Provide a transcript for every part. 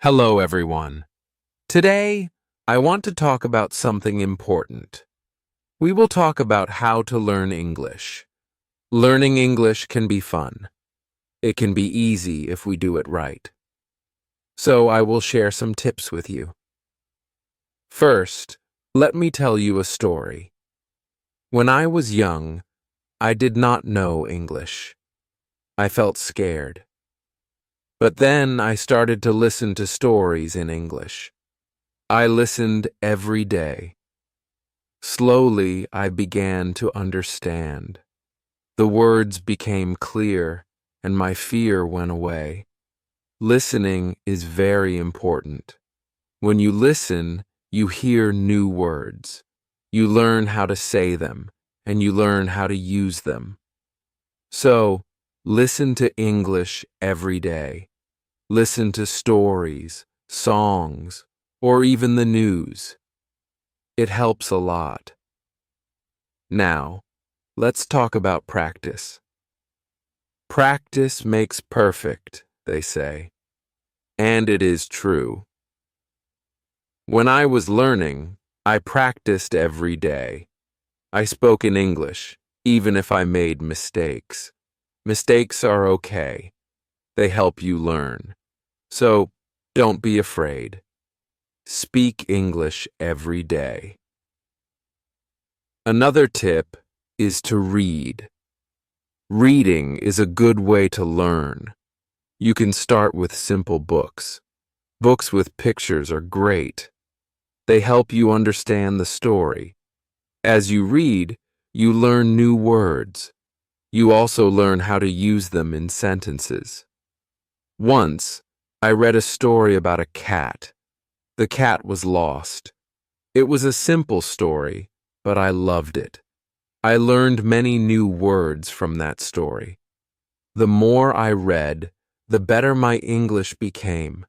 Hello, everyone. Today, I want to talk about something important. We will talk about how to learn English. Learning English can be fun. It can be easy if we do it right. So I will share some tips with you. First, let me tell you a story. When I was young, I did not know English. I felt scared. But then I started to listen to stories in English. I listened every day. Slowly, I began to understand. The words became clear, and my fear went away. Listening is very important. When you listen, you hear new words. You learn how to say them, and you learn how to use them. So, listen to English every day. Listen to stories, songs, or even the news. It helps a lot. Now, let's talk about practice. Practice makes perfect, they say. And it is true. When I was learning, I practiced every day. I spoke in English, even if I made mistakes. Mistakes are okay. They help you learn. So, don't be afraid. Speak English every day. Another tip is to read. Reading is a good way to learn. You can start with simple books. Books with pictures are great. They help you understand the story. As you read, you learn new words. You also learn how to use them in sentences. Once, I read a story about a cat. The cat was lost. It was a simple story, but I loved it. I learned many new words from that story. The more I read, the better my English became.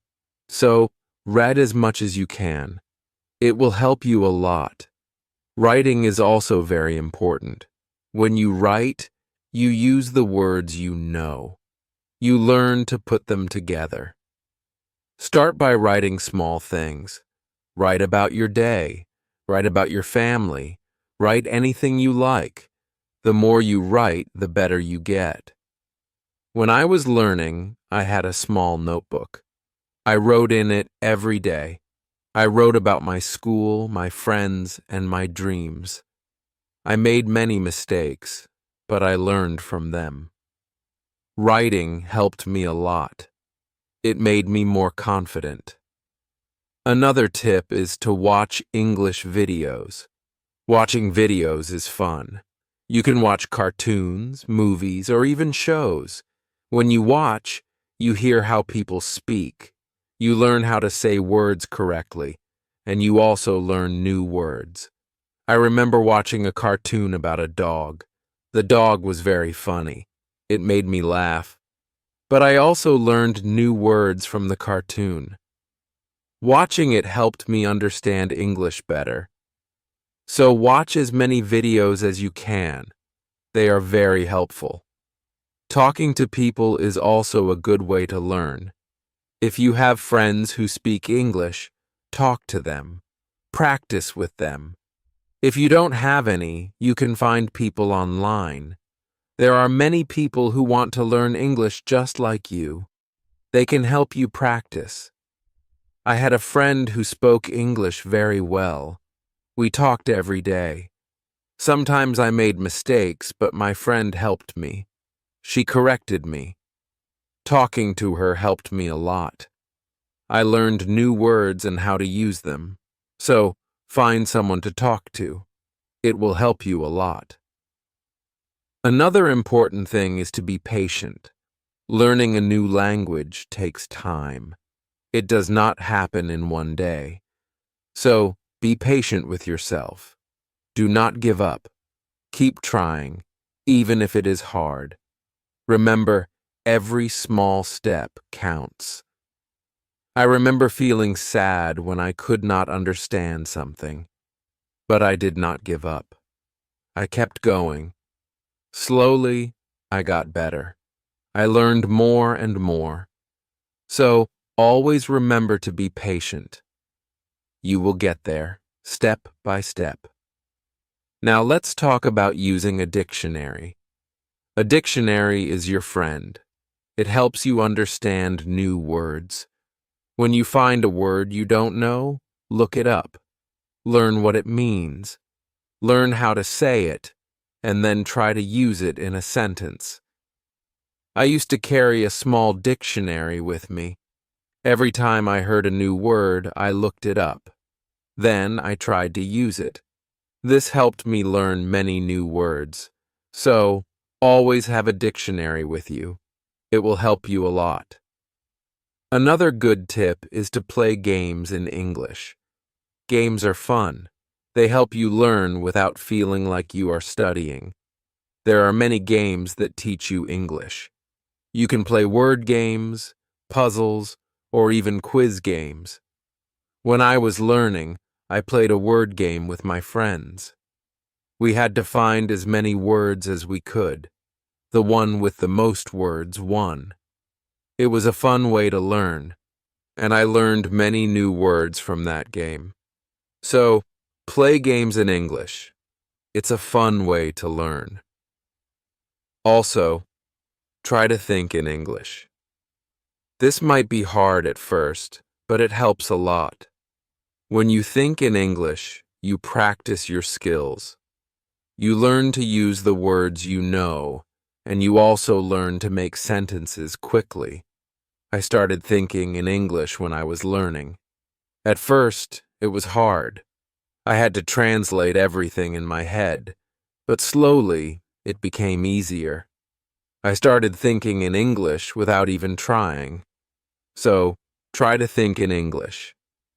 So, read as much as you can. It will help you a lot. Writing is also very important. When you write, you use the words you know. You learn to put them together. Start by writing small things. Write about your day. Write about your family. Write anything you like. The more you write, the better you get. When I was learning, I had a small notebook. I wrote in it every day. I wrote about my school, my friends, and my dreams. I made many mistakes, but I learned from them. Writing helped me a lot. It made me more confident. Another tip is to watch English videos. Watching videos is fun. You can watch cartoons, movies, or even shows. When you watch, you hear how people speak. You learn how to say words correctly, and you also learn new words. I remember watching a cartoon about a dog. The dog was very funny. It made me laugh. But I also learned new words from the cartoon. Watching it helped me understand English better. So watch as many videos as you can. They are very helpful. Talking to people is also a good way to learn. If you have friends who speak English, talk to them. Practice with them. If you don't have any, you can find people online. There are many people who want to learn English just like you. They can help you practice. I had a friend who spoke English very well. We talked every day. Sometimes I made mistakes, but my friend helped me. She corrected me. Talking to her helped me a lot. I learned new words and how to use them. So, find someone to talk to. It will help you a lot. Another important thing is to be patient. Learning a new language takes time. It does not happen in one day. So, be patient with yourself. Do not give up. Keep trying, even if it is hard. Remember, every small step counts. I remember feeling sad when I could not understand something, but I did not give up. I kept going. Slowly, I got better. I learned more and more. So, Always remember to be patient. You will get there, step by step. Now let's talk about using a dictionary. A dictionary is your friend. It helps you understand new words. When you find a word you don't know, look it up. Learn what it means. Learn how to say it, and then try to use it in a sentence. I used to carry a small dictionary with me. Every time I heard a new word, I looked it up. Then I tried to use it. This helped me learn many new words. So, always have a dictionary with you. It will help you a lot. Another good tip is to play games in English. Games are fun. They help you learn without feeling like you are studying. There are many games that teach you English. You can play word games, puzzles, or even quiz games. When I was learning, I played a word game with my friends. We had to find as many words as we could. The one with the most words won. It was a fun way to learn, and I learned many new words from that game. So, play games in English. It's a fun way to learn. Also, try to think in English. This might be hard at first, but it helps a lot. When you think in English, you practice your skills. You learn to use the words you know, and you also learn to make sentences quickly. I started thinking in English when I was learning. At first, it was hard. I had to translate everything in my head, but slowly it became easier. I started thinking in English without even trying. So, try to think in English.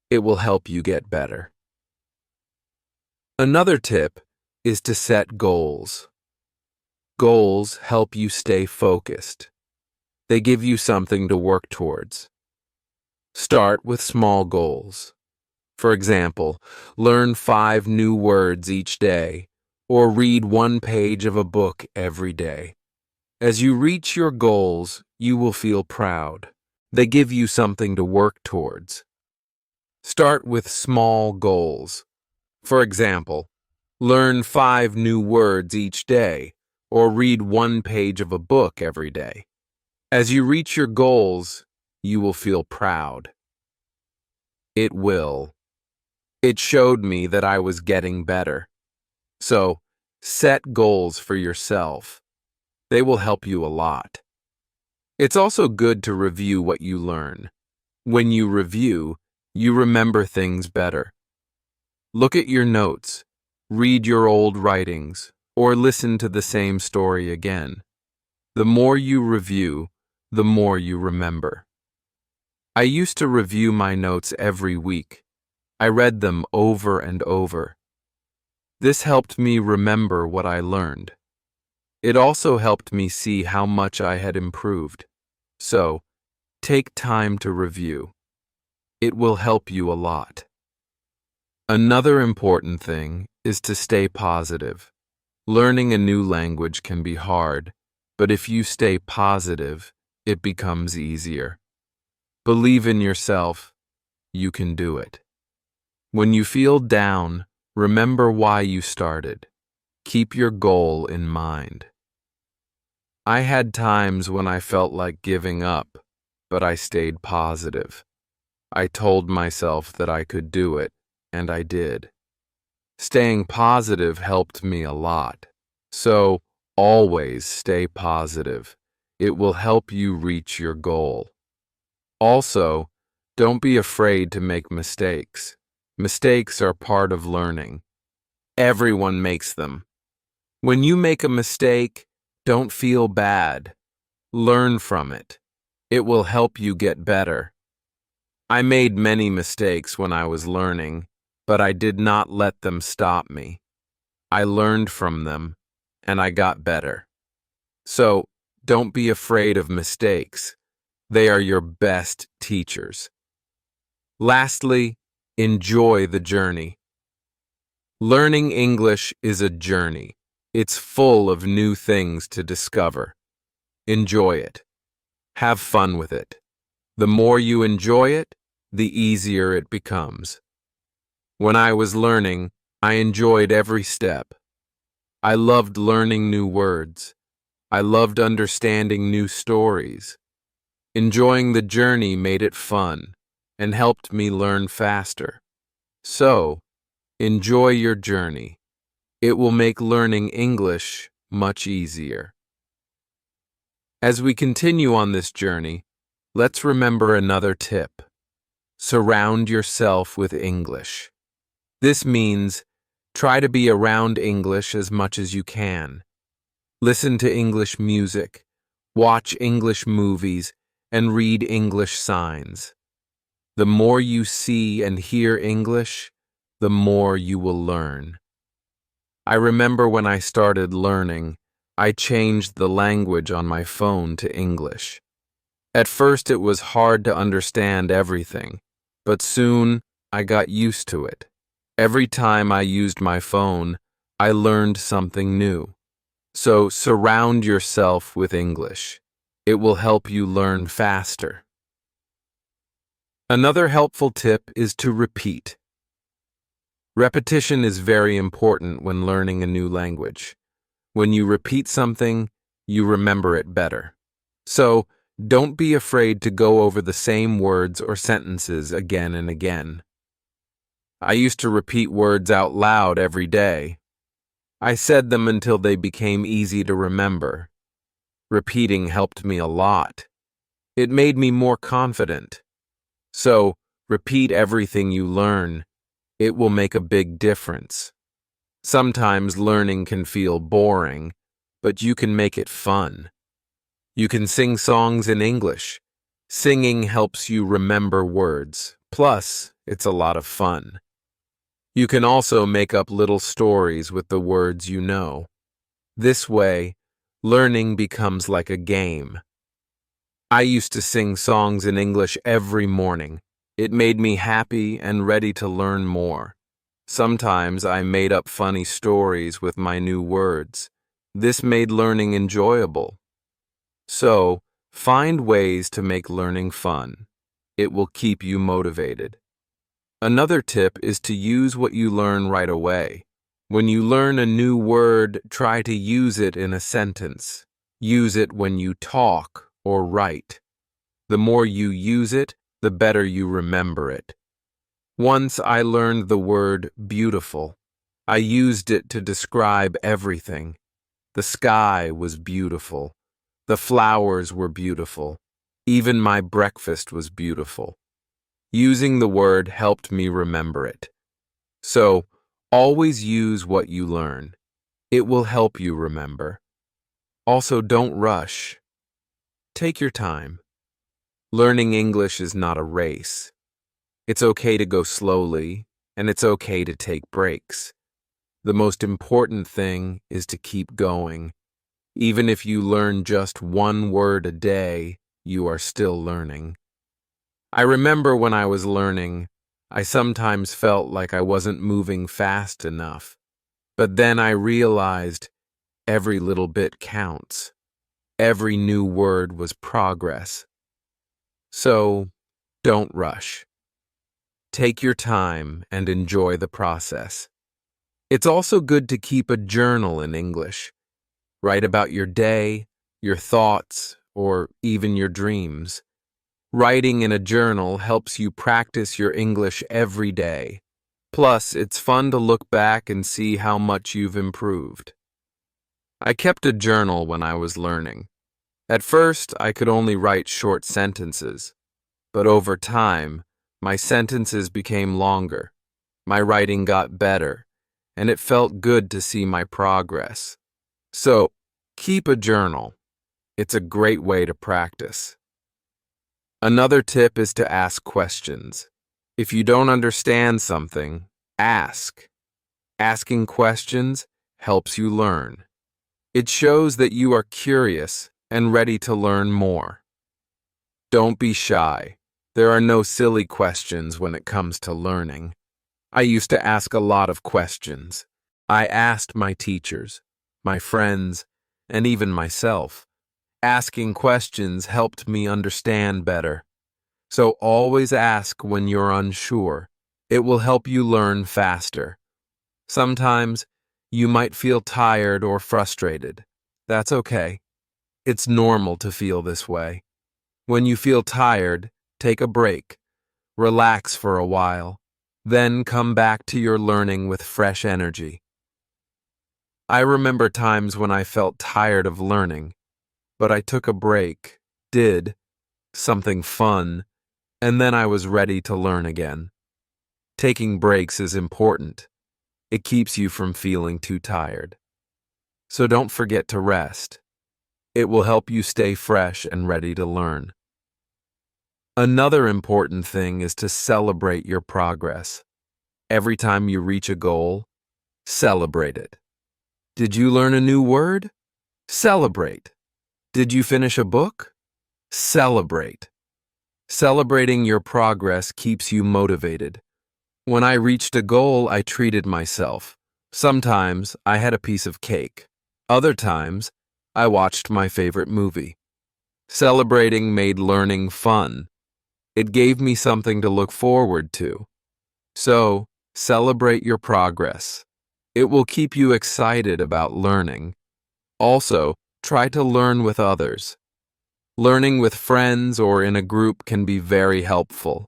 It will help you get better. Another tip is to set goals. Goals help you stay focused. They give you something to work towards. Start with small goals. For example, learn 5 new words each day, or read 1 page of a book every day. As you reach your goals, you will feel proud. They give you something to work towards. Start with small goals. For example, learn 5 new words each day, or read 1 page of a book every day. As you reach your goals, you will feel proud. It will. It showed me that I was getting better. So, set goals for yourself. They will help you a lot. It's also good to review what you learn. When you review, you remember things better. Look at your notes, read your old writings, or listen to the same story again. The more you review, the more you remember. I used to review my notes every week. I read them over and over. This helped me remember what I learned. It also helped me see how much I had improved. So, take time to review. It will help you a lot. Another important thing is to stay positive. Learning a new language can be hard, but if you stay positive, it becomes easier. Believe in yourself. You can do it. When you feel down, remember why you started. Keep your goal in mind. I had times when I felt like giving up, but I stayed positive. I told myself that I could do it, and I did. Staying positive helped me a lot. So, always stay positive. It will help you reach your goal. Also, don't be afraid to make mistakes. Mistakes are part of learning. Everyone makes them. When you make a mistake, don't feel bad. Learn from it. It will help you get better. I made many mistakes when I was learning, but I did not let them stop me. I learned from them, and I got better. So, don't be afraid of mistakes. They are your best teachers. Lastly, enjoy the journey. Learning English is a journey. It's full of new things to discover. Enjoy it. Have fun with it. The more you enjoy it, the easier it becomes. When I was learning, I enjoyed every step. I loved learning new words. I loved understanding new stories. Enjoying the journey made it fun and helped me learn faster. So, enjoy your journey. It will make learning English much easier. As we continue on this journey, let's remember another tip. Surround yourself with English. This means try to be around English as much as you can. Listen to English music, watch English movies, and read English signs. The more you see and hear English, the more you will learn. I remember when I started learning, I changed the language on my phone to English. At first it was hard to understand everything, but soon I got used to it. Every time I used my phone, I learned something new. So surround yourself with English. It will help you learn faster. Another helpful tip is to repeat. Repetition is very important when learning a new language. When you repeat something, you remember it better. So, don't be afraid to go over the same words or sentences again and again. I used to repeat words out loud every day. I said them until they became easy to remember. Repeating helped me a lot. It made me more confident. So, repeat everything you learn. It will make a big difference. Sometimes learning can feel boring, but you can make it fun. You can sing songs in English. Singing helps you remember words. Plus, it's a lot of fun. You can also make up little stories with the words you know. This way, learning becomes like a game. I used to sing songs in English every morning. It made me happy and ready to learn more. Sometimes I made up funny stories with my new words. This made learning enjoyable. So, find ways to make learning fun. It will keep you motivated. Another tip is to use what you learn right away. When you learn a new word, try to use it in a sentence. Use it when you talk or write. The more you use it, the better you remember it. Once I learned the word beautiful. I used it to describe everything. The sky was beautiful. The flowers were beautiful. Even my breakfast was beautiful. Using the word helped me remember it. So, always use what you learn. It will help you remember. Also, don't rush. Take your time. Learning English is not a race. It's okay to go slowly, and it's okay to take breaks. The most important thing is to keep going. Even if you learn just one word a day, you are still learning. I remember when I was learning, I sometimes felt like I wasn't moving fast enough. But then I realized every little bit counts. Every new word was progress. So, don't rush. Take your time and enjoy the process. It's also good to keep a journal in English. Write about your day, your thoughts, or even your dreams. Writing in a journal helps you practice your English every day. Plus, it's fun to look back and see how much you've improved. I kept a journal when I was learning. At first, I could only write short sentences, but over time, my sentences became longer. My writing got better, and it felt good to see my progress. So, keep a journal. It's a great way to practice. Another tip is to ask questions. If you don't understand something, ask. Asking questions helps you learn. It shows that you are curious and ready to learn more. Don't be shy. There are no silly questions when it comes to learning. I used to ask a lot of questions. I asked my teachers, my friends, and even myself. Asking questions helped me understand better. So always ask when you're unsure. It will help you learn faster. Sometimes you might feel tired or frustrated. That's okay. It's normal to feel this way. When you feel tired, take a break. Relax for a while. Then come back to your learning with fresh energy. I remember times when I felt tired of learning, but I took a break, did something fun, and then I was ready to learn again. Taking breaks is important. It keeps you from feeling too tired. So don't forget to rest. It will help you stay fresh and ready to learn. Another important thing is to celebrate your progress. Every time you reach a goal, celebrate it. Did you learn a new word? Celebrate. Did you finish a book? Celebrate. Celebrating your progress keeps you motivated. When I reached a goal, I treated myself. Sometimes I had a piece of cake. Other times, I watched my favorite movie. Celebrating made learning fun. It gave me something to look forward to. So, celebrate your progress. It will keep you excited about learning. Also, try to learn with others. Learning with friends or in a group can be very helpful.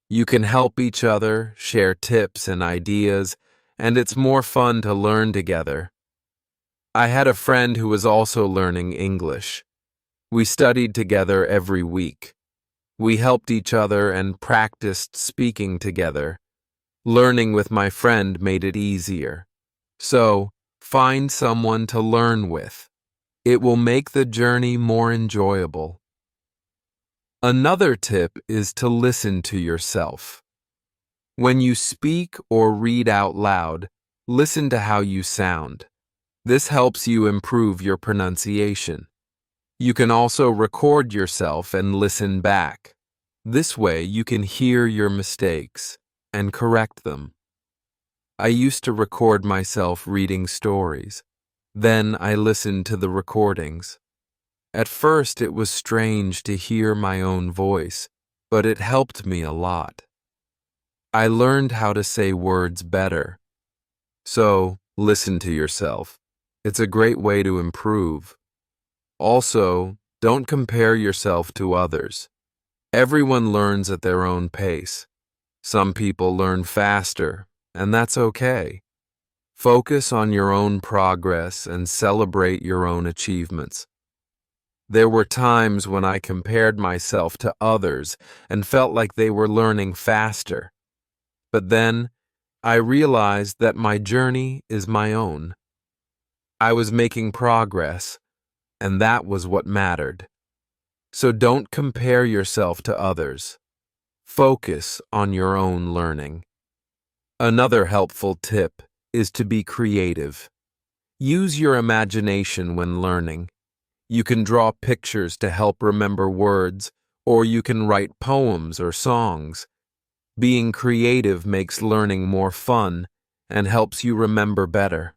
You can help each other, share tips and ideas, and it's more fun to learn together. I had a friend who was also learning English. We studied together every week. We helped each other and practiced speaking together. Learning with my friend made it easier. So, find someone to learn with. It will make the journey more enjoyable. Another tip is to listen to yourself. When you speak or read out loud, listen to how you sound. This helps you improve your pronunciation. You can also record yourself and listen back. This way you can hear your mistakes and correct them. I used to record myself reading stories. Then I listened to the recordings. At first it was strange to hear my own voice, but it helped me a lot. I learned how to say words better. So, listen to yourself. It's a great way to improve. Also, don't compare yourself to others. Everyone learns at their own pace. Some people learn faster, and that's okay. Focus on your own progress and celebrate your own achievements. There were times when I compared myself to others and felt like they were learning faster. But then, I realized that my journey is my own. I was making progress, and that was what mattered. So don't compare yourself to others. Focus on your own learning. Another helpful tip is to be creative. Use your imagination when learning. You can draw pictures to help remember words, or you can write poems or songs. Being creative makes learning more fun and helps you remember better.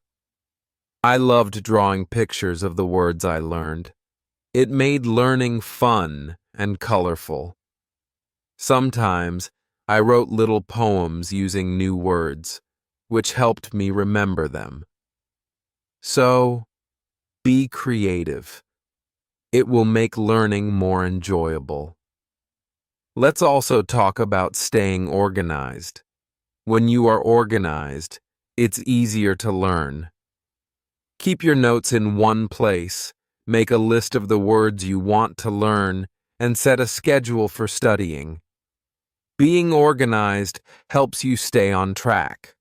I loved drawing pictures of the words I learned. It made learning fun and colorful. Sometimes I wrote little poems using new words, which helped me remember them. So, be creative. It will make learning more enjoyable. Let's also talk about staying organized. When you are organized, it's easier to learn. Keep your notes in one place, make a list of the words you want to learn, and set a schedule for studying. Being organized helps you stay on track.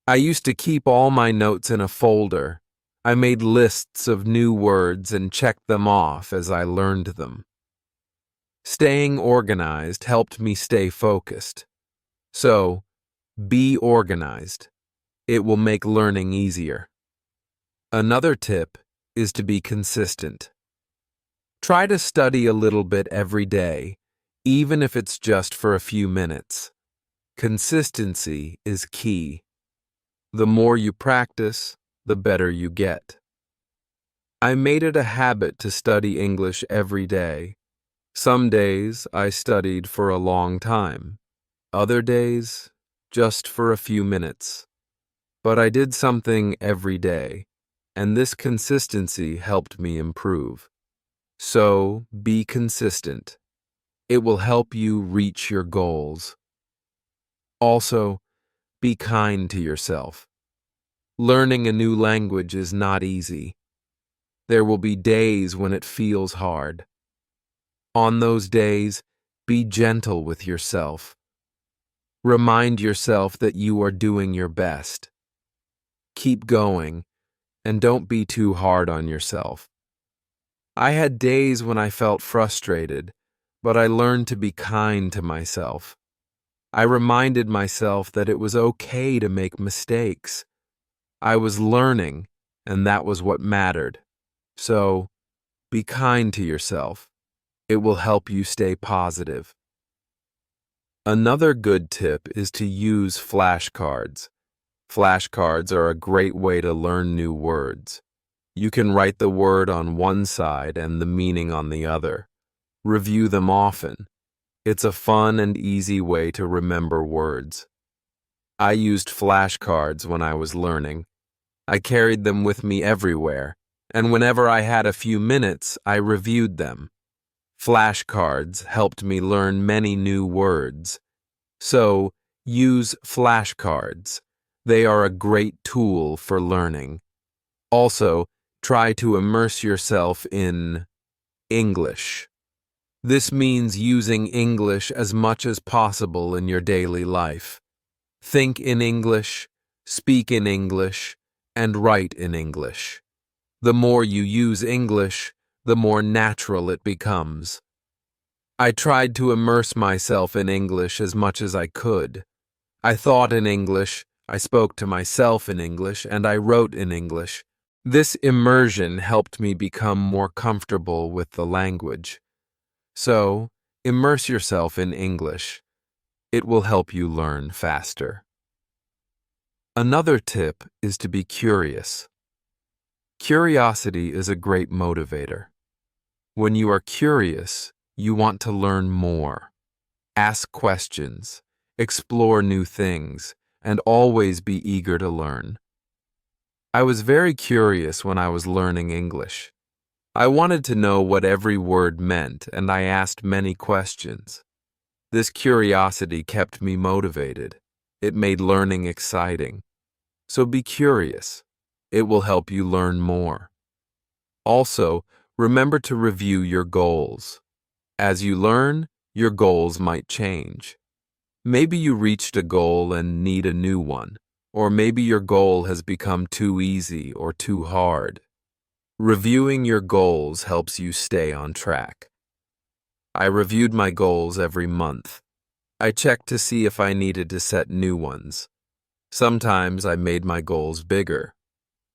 I used to keep all my notes in a folder. I made lists of new words and checked them off as I learned them. Staying organized helped me stay focused. So, be organized. It will make learning easier. Another tip is to be consistent. Try to study a little bit every day, even if it's just for a few minutes. Consistency is key. The more you practice, the better you get. I made it a habit to study English every day. Some days I studied for a long time, other days just for a few minutes. But I did something every day, and this consistency helped me improve. So, be consistent. It will help you reach your goals. Also, be kind to yourself. Learning a new language is not easy. There will be days when it feels hard. On those days, be gentle with yourself. Remind yourself that you are doing your best. Keep going, and don't be too hard on yourself. I had days when I felt frustrated, but I learned to be kind to myself. I reminded myself that it was okay to make mistakes. I was learning, and that was what mattered. So, be kind to yourself. It will help you stay positive. Another good tip is to use flashcards. Flashcards are a great way to learn new words. You can write the word on one side and the meaning on the other. Review them often. It's a fun and easy way to remember words. I used flashcards when I was learning. I carried them with me everywhere, and whenever I had a few minutes, I reviewed them. Flashcards helped me learn many new words. So, use flashcards. They are a great tool for learning. Also, try to immerse yourself in English. This means using English as much as possible in your daily life. Think in English, speak in English, and write in English. The more you use English, the more natural it becomes. I tried to immerse myself in English as much as I could. I thought in English, I spoke to myself in English, and I wrote in English. This immersion helped me become more comfortable with the language. So, immerse yourself in English. It will help you learn faster. Another tip is to be curious. Curiosity is a great motivator. When you are curious, you want to learn more. Ask questions, explore new things, and always be eager to learn. I was very curious when I was learning English. I wanted to know what every word meant, and I asked many questions. This curiosity kept me motivated. It made learning exciting. So be curious. It will help you learn more. Also, remember to review your goals. As you learn, your goals might change. Maybe you reached a goal and need a new one, or maybe your goal has become too easy or too hard. Reviewing your goals helps you stay on track. I reviewed my goals every month. I checked to see if I needed to set new ones. Sometimes I made my goals bigger.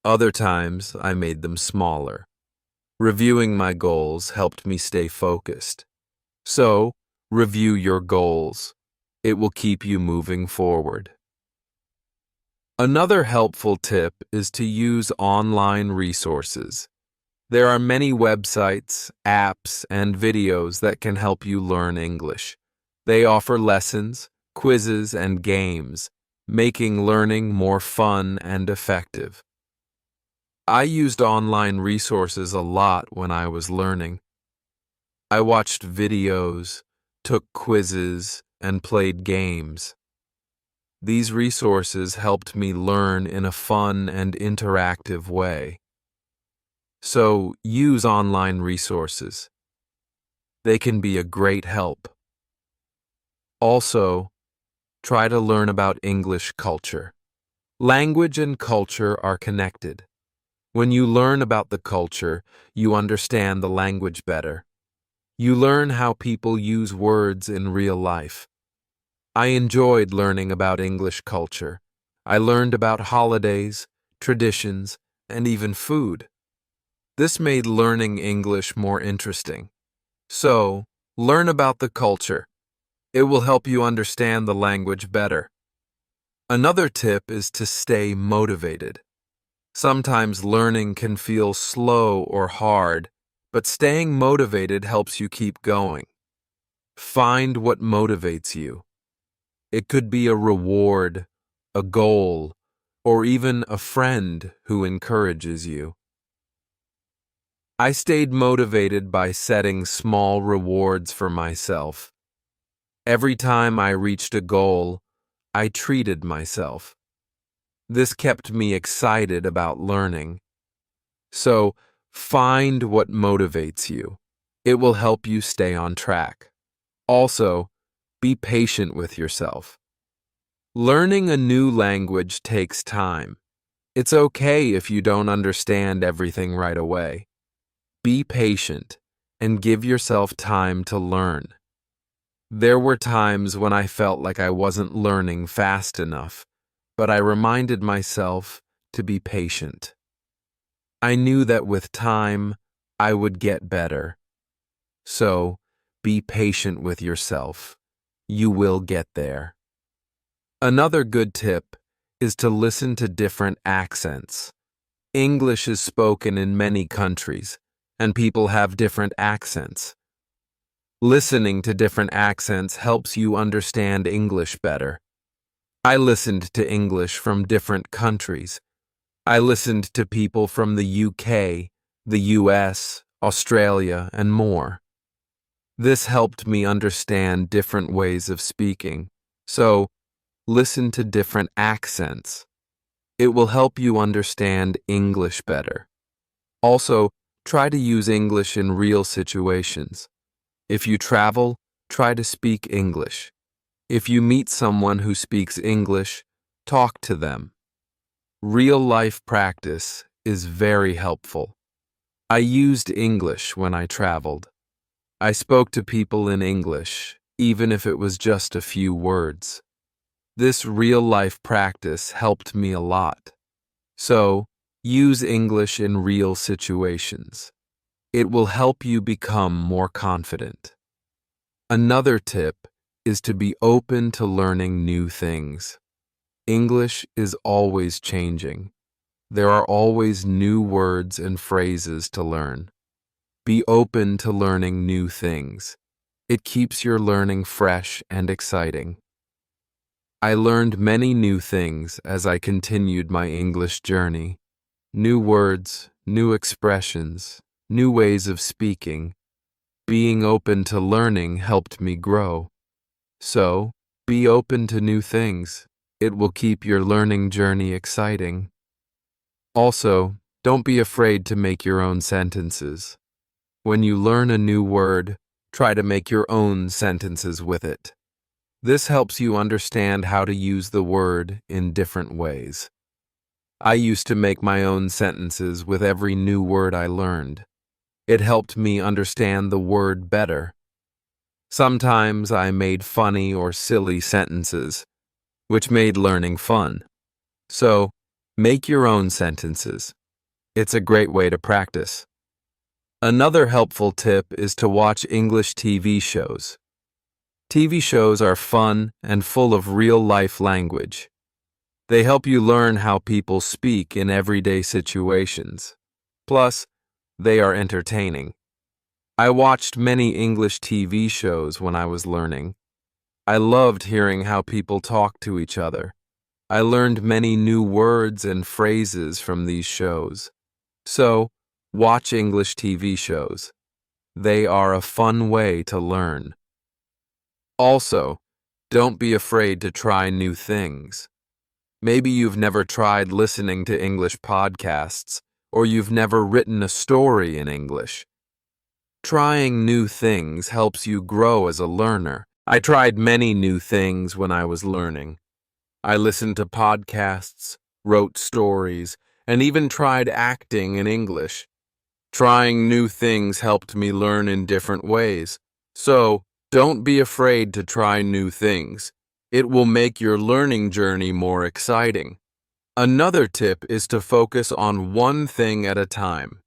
Other times I made them smaller. Reviewing my goals helped me stay focused. So, review your goals. It will keep you moving forward. Another helpful tip is to use online resources. There are many websites, apps, and videos that can help you learn English. They offer lessons, quizzes, and games, making learning more fun and effective. I used online resources a lot when I was learning. I watched videos, took quizzes, and played games. These resources helped me learn in a fun and interactive way. So, use online resources. They can be a great help. Also, try to learn about English culture. Language and culture are connected. When you learn about the culture, you understand the language better. You learn how people use words in real life. I enjoyed learning about English culture. I learned about holidays, traditions, and even food. This made learning English more interesting. So, learn about the culture. It will help you understand the language better. Another tip is to stay motivated. Sometimes learning can feel slow or hard, but staying motivated helps you keep going. Find what motivates you. It could be a reward, a goal, or even a friend who encourages you. I stayed motivated by setting small rewards for myself. Every time I reached a goal, I treated myself. This kept me excited about learning. So, find what motivates you. It will help you stay on track. Also, be patient with yourself. Learning a new language takes time. It's okay if you don't understand everything right away. Be patient and give yourself time to learn. There were times when I felt like I wasn't learning fast enough, but I reminded myself to be patient. I knew that with time, I would get better. So, be patient with yourself. You will get there. Another good tip is to listen to different accents. English is spoken in many countries, and people have different accents. Listening to different accents helps you understand English better. I listened to English from different countries. I listened to people from the UK, the US, Australia, and more. This helped me understand different ways of speaking. So, listen to different accents. It will help you understand English better. Also, try to use English in real situations. If you travel, try to speak English. If you meet someone who speaks English, talk to them. Real-life practice is very helpful. I used English when I traveled. I spoke to people in English, even if it was just a few words. This real-life practice helped me a lot. So, use English in real situations. It will help you become more confident. Another tip is to be open to learning new things. English is always changing. There are always new words and phrases to learn. Be open to learning new things. It keeps your learning fresh and exciting. I learned many new things as I continued my English journey. New words, new expressions, new ways of speaking. Being open to learning helped me grow. So, be open to new things. It will keep your learning journey exciting. Also, don't be afraid to make your own sentences. When you learn a new word, try to make your own sentences with it. This helps you understand how to use the word in different ways. I used to make my own sentences with every new word I learned. It helped me understand the word better. Sometimes I made funny or silly sentences, which made learning fun. So, make your own sentences. It's a great way to practice. Another helpful tip is to watch English TV shows. TV shows are fun and full of real-life language. They help you learn how people speak in everyday situations. Plus, they are entertaining. I watched many English TV shows when I was learning. I loved hearing how people talk to each other. I learned many new words and phrases from these shows. So, watch English TV shows. They are a fun way to learn. Also, don't be afraid to try new things. Maybe you've never tried listening to English podcasts, or you've never written a story in English. Trying new things helps you grow as a learner. I tried many new things when I was learning. I listened to podcasts, wrote stories, and even tried acting in English. Trying new things helped me learn in different ways. So, don't be afraid to try new things. It will make your learning journey more exciting. Another tip is to focus on one thing at a time.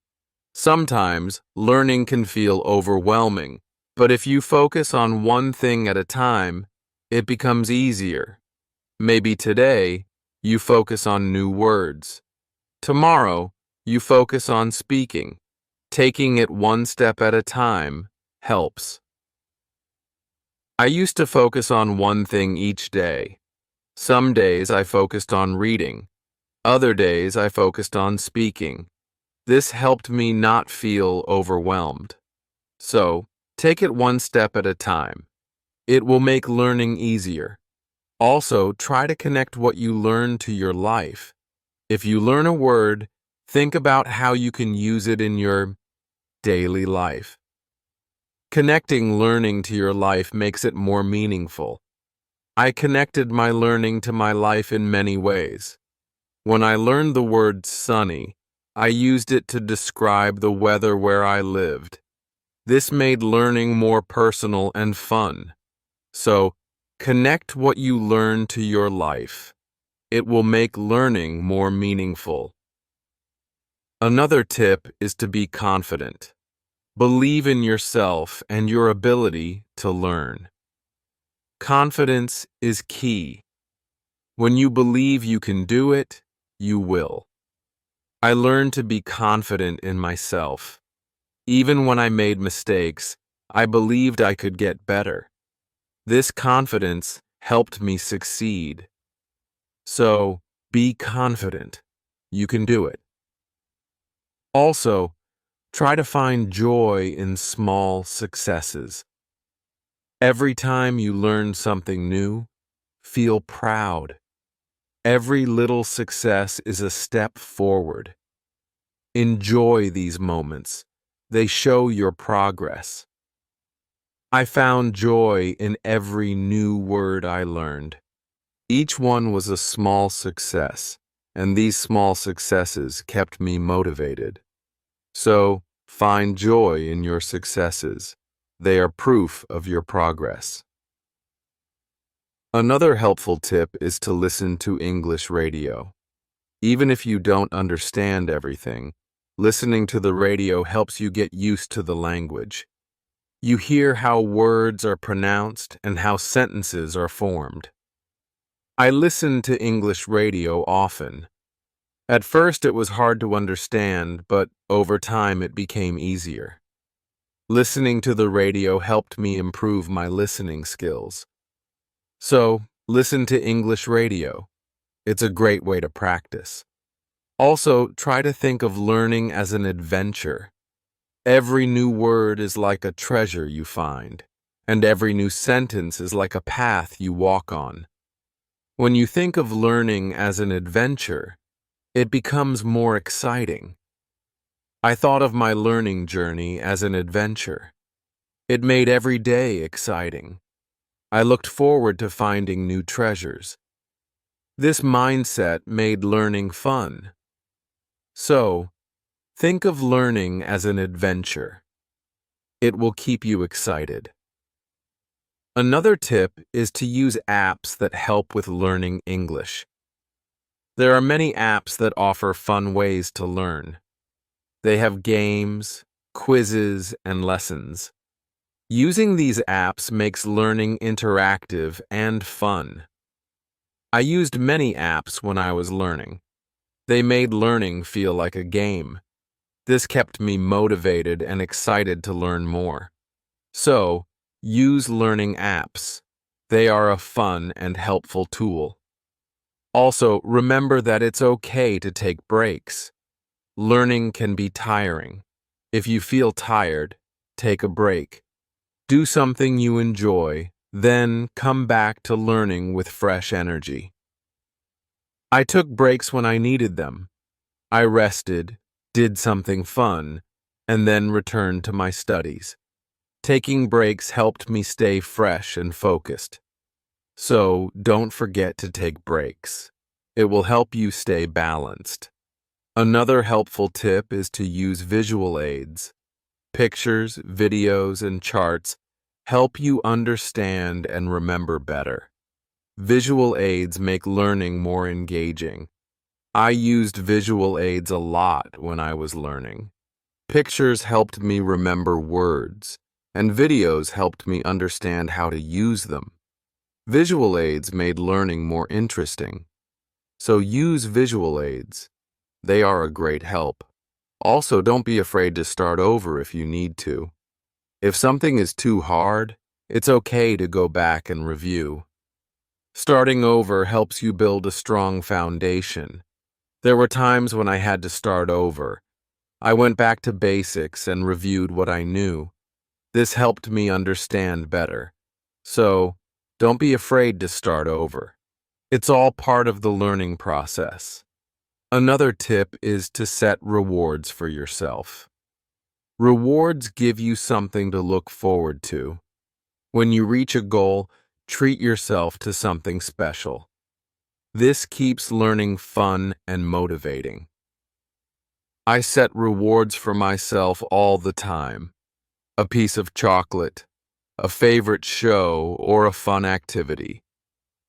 Sometimes, learning can feel overwhelming, but if you focus on one thing at a time, it becomes easier. Maybe today, you focus on new words. Tomorrow, you focus on speaking. Taking it one step at a time helps. I used to focus on one thing each day. Some days I focused on reading. Other days I focused on speaking. This helped me not feel overwhelmed. So, take it one step at a time. It will make learning easier. Also, try to connect what you learn to your life. If you learn a word, think about how you can use it in your daily life. Connecting learning to your life makes it more meaningful. I connected my learning to my life in many ways. When I learned the word sunny, I used it to describe the weather where I lived. This made learning more personal and fun. So, connect what you learn to your life. It will make learning more meaningful. Another tip is to be confident. Believe in yourself and your ability to learn. Confidence is key. When you believe you can do it, you will. I learned to be confident in myself. Even when I made mistakes, I believed I could get better. This confidence helped me succeed. So, be confident. You can do it. Also, try to find joy in small successes. Every time you learn something new, feel proud. Every little success is a step forward. Enjoy these moments. They show your progress. I found joy in every new word I learned. Each one was a small success, and these small successes kept me motivated. So, find joy in your successes. They are proof of your progress. Another helpful tip is to listen to English radio. Even if you don't understand everything, listening to the radio helps you get used to the language. You hear how words are pronounced and how sentences are formed. I listen to English radio often. At first it was hard to understand, but over time it became easier. Listening to the radio helped me improve my listening skills. So, listen to English radio. It's a great way to practice. Also, try to think of learning as an adventure. Every new word is like a treasure you find, and every new sentence is like a path you walk on. When you think of learning as an adventure, it becomes more exciting. I thought of my learning journey as an adventure. It made every day exciting. I looked forward to finding new treasures. This mindset made learning fun. So, think of learning as an adventure. It will keep you excited. Another tip is to use apps that help with learning English. There are many apps that offer fun ways to learn. They have games, quizzes, and lessons. Using these apps makes learning interactive and fun. I used many apps when I was learning. They made learning feel like a game. This kept me motivated and excited to learn more. So, use learning apps. They are a fun and helpful tool. Also, remember that it's okay to take breaks. Learning can be tiring. If you feel tired, take a break. Do something you enjoy, then come back to learning with fresh energy. I took breaks when I needed them. I rested, did something fun, and then returned to my studies. Taking breaks helped me stay fresh and focused. So, don't forget to take breaks. It will help you stay balanced. Another helpful tip is to use visual aids. Pictures, videos, and charts help you understand and remember better. Visual aids make learning more engaging. I used visual aids a lot when I was learning. Pictures helped me remember words, and videos helped me understand how to use them. Visual aids made learning more interesting. So use visual aids. They are a great help. Also, don't be afraid to start over if you need to. If something is too hard, It's okay to go back and review. Starting over helps you build a strong foundation. There were times when I had to start over. I went back to basics and reviewed what I knew. This helped me understand better. So, don't be afraid to start over. It's all part of the learning process. Another tip is to set rewards for yourself. Rewards give you something to look forward to. When you reach a goal, treat yourself to something special. This keeps learning fun and motivating. I set rewards for myself all the time. A piece of chocolate, a favorite show, or a fun activity.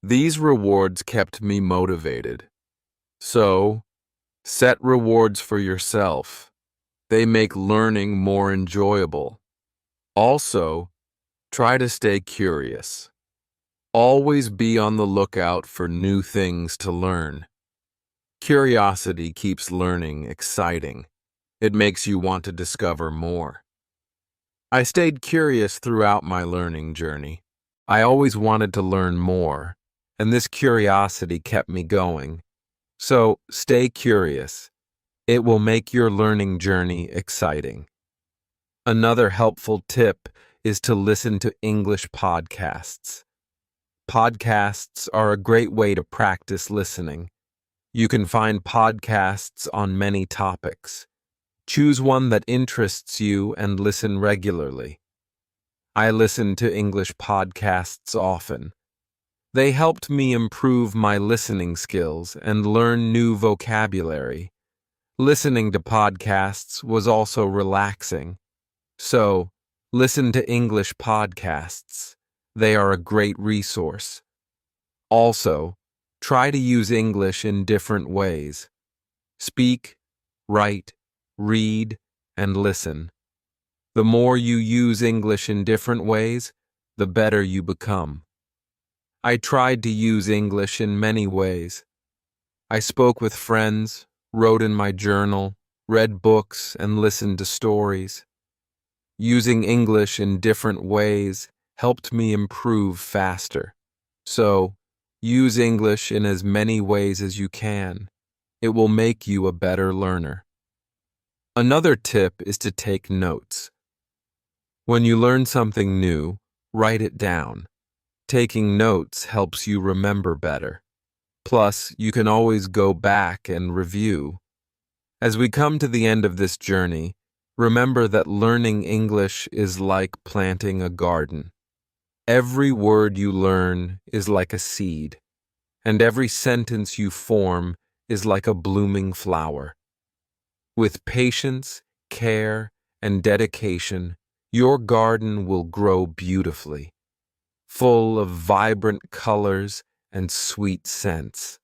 These rewards kept me motivated. So, set rewards for yourself. They make learning more enjoyable. Also, try to stay curious. Always be on the lookout for new things to learn. Curiosity keeps learning exciting. It makes you want to discover more. I stayed curious throughout my learning journey. I always wanted to learn more, and this curiosity kept me going. So, stay curious. It will make your learning journey exciting. Another helpful tip is to listen to English podcasts. Podcasts are a great way to practice listening. You can find podcasts on many topics. Choose one that interests you and listen regularly. I listen to English podcasts often. They helped me improve my listening skills and learn new vocabulary. Listening to podcasts was also relaxing. So, listen to English podcasts. They are a great resource. Also, try to use English in different ways. Speak, write, read, and listen. The more you use English in different ways, the better you become. I tried to use English in many ways. I spoke with friends, wrote in my journal, read books, and listened to stories. Using English in different ways helped me improve faster. So, use English in as many ways as you can. It will make you a better learner. Another tip is to take notes. When you learn something new, write it down. Taking notes helps you remember better. Plus, you can always go back and review. As we come to the end of this journey, remember that learning English is like planting a garden. Every word you learn is like a seed, and every sentence you form is like a blooming flower. With patience, care, and dedication, your garden will grow beautifully, full of vibrant colors and sweet scents.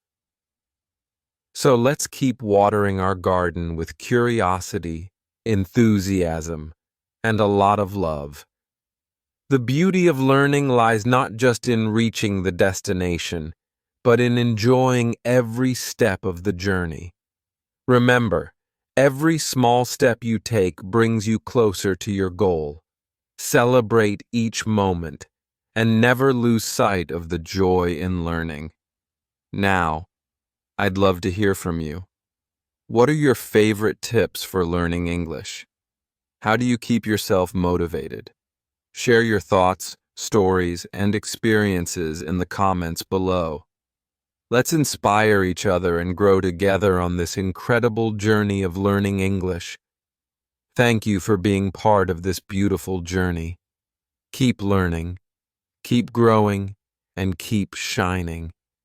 So let's keep watering our garden with curiosity, enthusiasm, and a lot of love. The beauty of learning lies not just in reaching the destination, but in enjoying every step of the journey. Remember, every small step you take brings you closer to your goal. Celebrate each moment and never lose sight of the joy in learning. Now, I'd love to hear from you. What are your favorite tips for learning English? How do you keep yourself motivated? Share your thoughts, stories, and experiences in the comments below. Let's inspire each other and grow together on this incredible journey of learning English. Thank you for being part of this beautiful journey. Keep learning, keep growing, and keep shining.